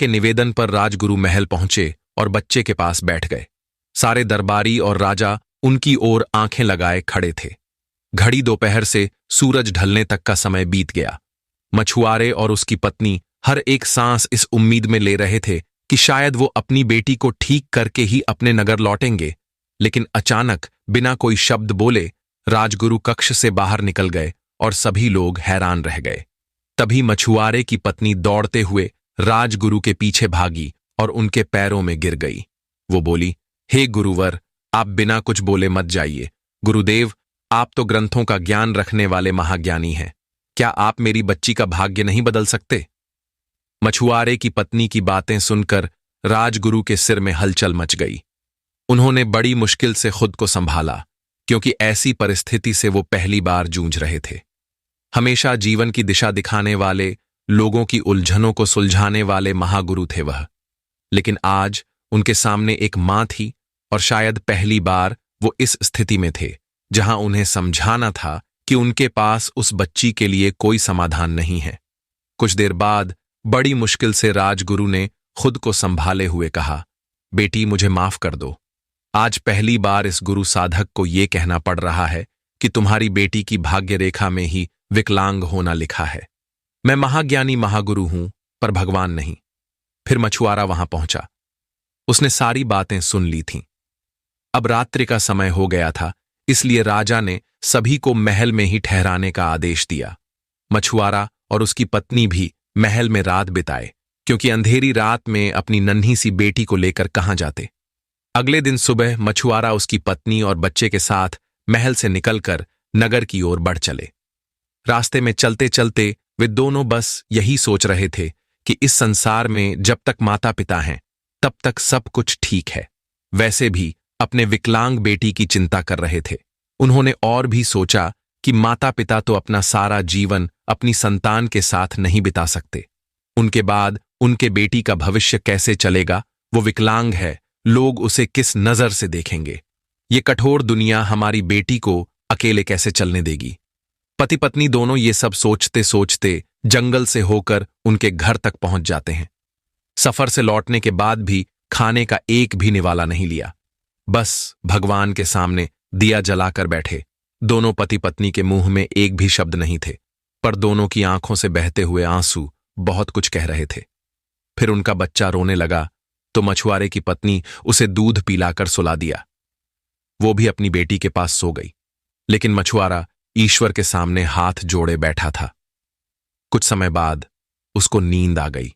के निवेदन पर राजगुरु महल पहुंचे और बच्चे के पास बैठ गए। सारे दरबारी और राजा उनकी ओर आंखें लगाए खड़े थे। घड़ी दोपहर से सूरज ढलने तक का समय बीत गया। मछुआरे और उसकी पत्नी हर एक सांस इस उम्मीद में ले रहे थे कि शायद वो अपनी बेटी को ठीक करके ही अपने नगर लौटेंगे। लेकिन अचानक बिना कोई शब्द बोले राजगुरु कक्ष से बाहर निकल गए और सभी लोग हैरान रह गए। तभी मछुआरे की पत्नी दौड़ते हुए राजगुरु के पीछे भागी और उनके पैरों में गिर गई। वो बोली, हे गुरुवर, आप बिना कुछ बोले मत जाइए। गुरुदेव, आप तो ग्रंथों का ज्ञान रखने वाले महाज्ञानी हैं। क्या आप मेरी बच्ची का भाग्य नहीं बदल सकते? मछुआरे की पत्नी की बातें सुनकर राजगुरु के सिर में हलचल मच गई। उन्होंने बड़ी मुश्किल से खुद को संभाला, क्योंकि ऐसी परिस्थिति से वो पहली बार जूझ रहे थे। हमेशा जीवन की दिशा दिखाने वाले, लोगों की उलझनों को सुलझाने वाले महागुरु थे वह। लेकिन आज उनके सामने एक मां थी और शायद पहली बार वो इस स्थिति में थे जहां उन्हें समझाना था कि उनके पास उस बच्ची के लिए कोई समाधान नहीं है। कुछ देर बाद बड़ी मुश्किल से राजगुरु ने खुद को संभाले हुए कहा, बेटी, मुझे माफ कर दो। आज पहली बार इस गुरु साधक को यह कहना पड़ रहा है कि तुम्हारी बेटी की भाग्य रेखा में ही विकलांग होना लिखा है। मैं महाज्ञानी महागुरु हूं, पर भगवान नहीं। फिर मछुआरा वहां पहुंचा। उसने सारी बातें सुन ली थीं। अब रात्रि का समय हो गया था, इसलिए राजा ने सभी को महल में ही ठहराने का आदेश दिया। मछुआरा और उसकी पत्नी भी महल में रात बिताए, क्योंकि अंधेरी रात में अपनी नन्ही सी बेटी को लेकर कहां जाते। अगले दिन सुबह मछुआरा उसकी पत्नी और बच्चे के साथ महल से निकलकर नगर की ओर बढ़ चले। रास्ते में चलते चलते वे दोनों बस यही सोच रहे थे कि इस संसार में जब तक माता पिता हैं तब तक सब कुछ ठीक है। वैसे भी अपने विकलांग बेटी की चिंता कर रहे थे। उन्होंने और भी सोचा कि माता पिता तो अपना सारा जीवन अपनी संतान के साथ नहीं बिता सकते। उनके बाद उनके बेटी का भविष्य कैसे चलेगा? वो विकलांग है, लोग उसे किस नजर से देखेंगे? ये कठोर दुनिया हमारी बेटी को अकेले कैसे चलने देगी? पति पत्नी दोनों ये सब सोचते सोचते जंगल से होकर उनके घर तक पहुंच जाते हैं। सफर से लौटने के बाद भी खाने का एक भी निवाला नहीं लिया। बस भगवान के सामने दिया जलाकर बैठे। दोनों पति पत्नी के मुंह में एक भी शब्द नहीं थे, पर दोनों की आंखों से बहते हुए आंसू बहुत कुछ कह रहे थे। फिर उनका बच्चा रोने लगा तो मछुआरे की पत्नी उसे दूध पिलाकर सुला दिया। वो भी अपनी बेटी के पास सो गई। लेकिन मछुआरा ईश्वर के सामने हाथ जोड़े बैठा था। कुछ समय बाद उसको नींद आ गई।